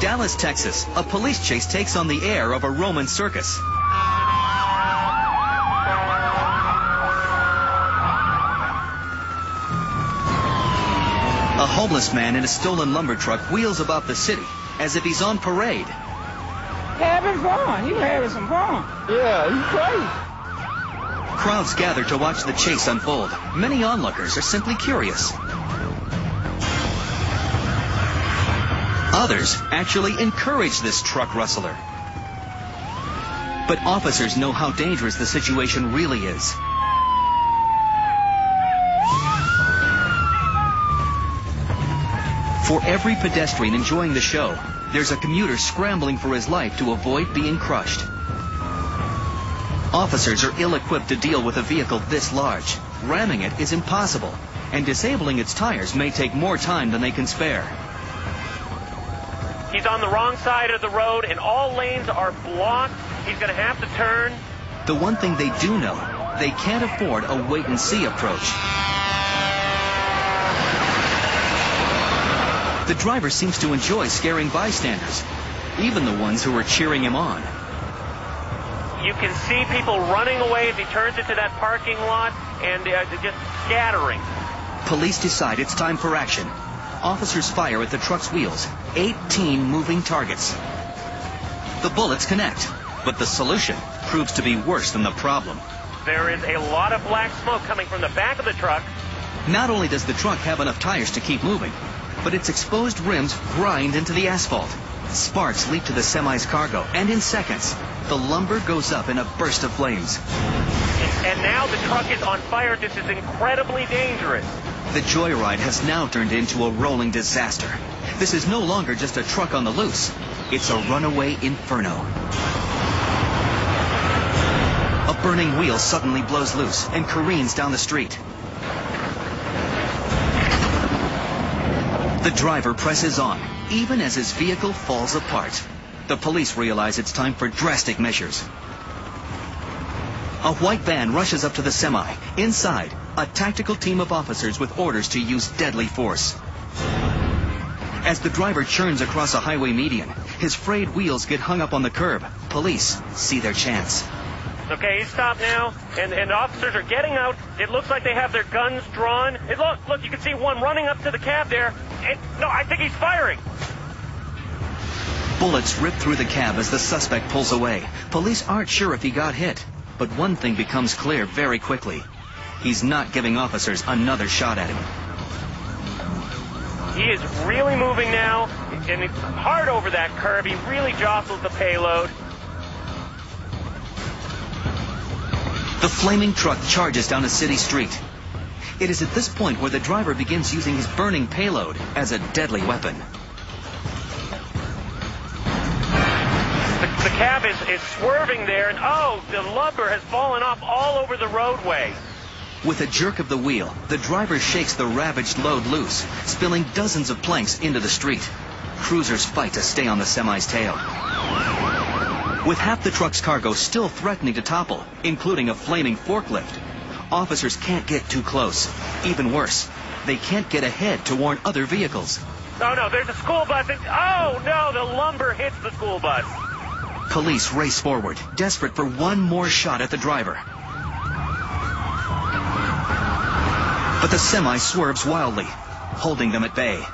Dallas, Texas, a police chase takes on the air of a Roman circus. A homeless man in a stolen lumber truck wheels about the city as if he's on parade. Having fun. You having some fun. Yeah, you crazy. Crowds gather to watch the chase unfold. Many onlookers are simply curious. Others actually encourage this truck rustler. But officers know how dangerous the situation really is. For every pedestrian enjoying the show, there's a commuter scrambling for his life to avoid being crushed. Officers are ill-equipped to deal with a vehicle this large. Ramming it is impossible, and disabling its tires may take more time than they can spare. He's on the wrong side of the road, and all lanes are blocked. He's going to have to turn. The one thing they do know, they can't afford a wait-and-see approach. The driver seems to enjoy scaring bystanders, even the ones who are cheering him on. You can see people running away as he turns into that parking lot and just scattering. Police decide it's time for action. Officers fire at the truck's wheels. 18 moving targets. The bullets connect, but the solution proves to be worse than the problem. There is a lot of black smoke coming from the back of the truck. Not only does the truck have enough tires to keep moving, but its exposed rims grind into the asphalt. Sparks leap to the semi's cargo, and in seconds, the lumber goes up in a burst of flames. And now the truck is on fire. This is incredibly dangerous. The joyride has now turned into a rolling disaster. This is no longer just a truck on the loose. It's a runaway inferno. A burning wheel suddenly blows loose and careens down the street. The driver presses on, even as his vehicle falls apart. The police realize it's time for drastic measures. A white van rushes up to the semi. Inside, a tactical team of officers with orders to use deadly force. As the driver churns across a highway median, his frayed wheels get hung up on the curb. Police see their chance. Okay, he's stopped now, and officers are getting out. It looks like they have their guns drawn. Look, you can see one running up to the cab there. No, I think he's firing. Bullets rip through the cab as the suspect pulls away. Police aren't sure if he got hit, but one thing becomes clear very quickly. He's not giving officers another shot at him. He is really moving now, and it's hard over that curb. He really jostles the payload. The flaming truck charges down a city street. It is at this point where the driver begins using his burning payload as a deadly weapon. The cab is swerving there, and the lumber has fallen off all over the roadway. With a jerk of the wheel, the driver shakes the ravaged load loose, spilling dozens of planks into the street. Cruisers fight to stay on the semi's tail. With half the truck's cargo still threatening to topple, including a flaming forklift, officers can't get too close. Even worse, they can't get ahead to warn other vehicles. Oh no, there's a school bus. Oh no, the lumber hits the school bus. Police race forward, desperate for one more shot at the driver. But the semi swerves wildly, holding them at bay.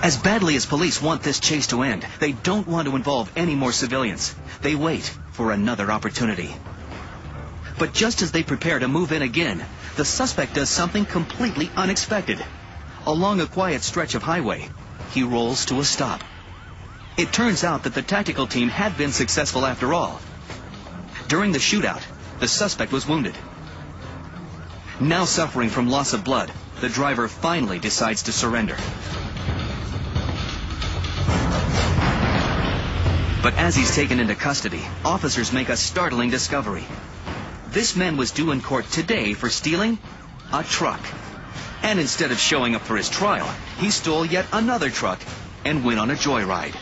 As badly as police want this chase to end, they don't want to involve any more civilians. They wait for another opportunity. But just as they prepare to move in again, the suspect does something completely unexpected. Along a quiet stretch of highway, he rolls to a stop. It turns out that the tactical team had been successful after all. During the shootout, the suspect was wounded. Now suffering from loss of blood, the driver finally decides to surrender. But as he's taken into custody, officers make a startling discovery. This man was due in court today for stealing a truck. And instead of showing up for his trial, he stole yet another truck and went on a joyride.